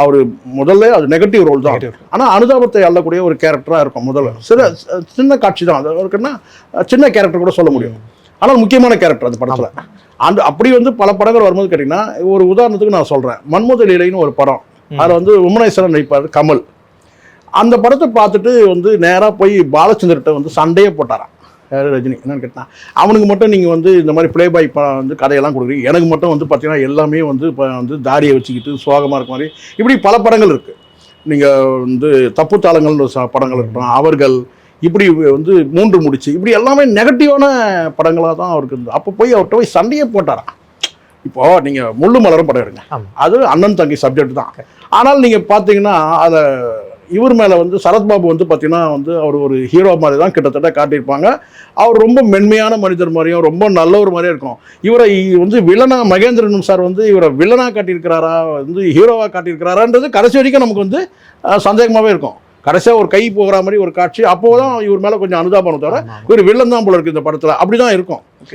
அவர் முதல்ல அது negative role தான். ஆனால் அனுதாபத்தை அள்ளக்கூடிய ஒரு கேரக்டராக இருக்கும் முதல்ல. சின்ன காட்சி தான் அது இருக்குன்னா, சின்ன கேரக்டர் கூட சொல்ல முடியும். ஆனால் முக்கியமான கேரக்டர் அந்த படத்தில். அப்படி பல படங்கள் வரும்போது கேட்டிங்கன்னா, ஒரு உதாரணத்துக்கு நான் சொல்கிறேன், மன்மத லீலைன்னு ஒரு படம். அதில் உமனேஸ்வரன் நடிப்பார் கமல். அந்த படத்தை பார்த்துட்டு நேராக போய் பாலச்சந்தர்கிட்ட சண்டையே போட்டாராம் ரஜினி. என்னன்னு கேட்டால், அவனுக்கு மட்டும் நீங்கள் இந்த மாதிரி பிளே பாய் கதையெல்லாம் கொடுக்குறீங்க, எனக்கு மட்டும் பார்த்தீங்கன்னா எல்லாமே இப்போ தாடியை வச்சுக்கிட்டு சோகமாக இருக்க மாதிரி. இப்படி பல படங்கள் இருக்குது. நீங்கள் தப்பு தாளங்கள்னு படங்கள் இருக்கட்டும், அவர்கள் இப்படி மூன்று முடிச்சு, இப்படி எல்லாமே நெகட்டிவான படங்களாக தான் அவருக்கு இருந்தது. அப்போ போய் அவர்கிட்ட போய் சண்டையே போட்டாராம். இப்போது நீங்கள் முள்ளு மலரும் படம் எடுங்க, அது அண்ணன் தங்கி சப்ஜெக்ட் தான். ஆனால் நீங்கள் பார்த்தீங்கன்னா அதை இவர் மேலே சரத்பாபு பார்த்தீங்கன்னா அவர் ஒரு ஹீரோ மாதிரி தான் கிட்டத்தட்ட காட்டியிருப்பாங்க. அவர் ரொம்ப மென்மையான மனிதர் மாதிரியும் ரொம்ப நல்ல ஒரு மாதிரியும் இருக்கும். இவரை வில்லனா மகேந்திரன் சார் இவரை வில்லனா காட்டியிருக்கிறாரா ஹீரோவாக காட்டியிருக்கிறாரான்றது கடைசி வரைக்கும் நமக்கு சந்தேகமாகவே இருக்கும். கடைசியாக ஒரு கை போகிற மாதிரி ஒரு காட்சி, அப்போது தான் இவர் மேலே கொஞ்சம் அனுதாபம் தவிர இவர் வில்லன் தான் போல இருக்குது இந்த படத்தில். அப்படி தான் இருக்கும்.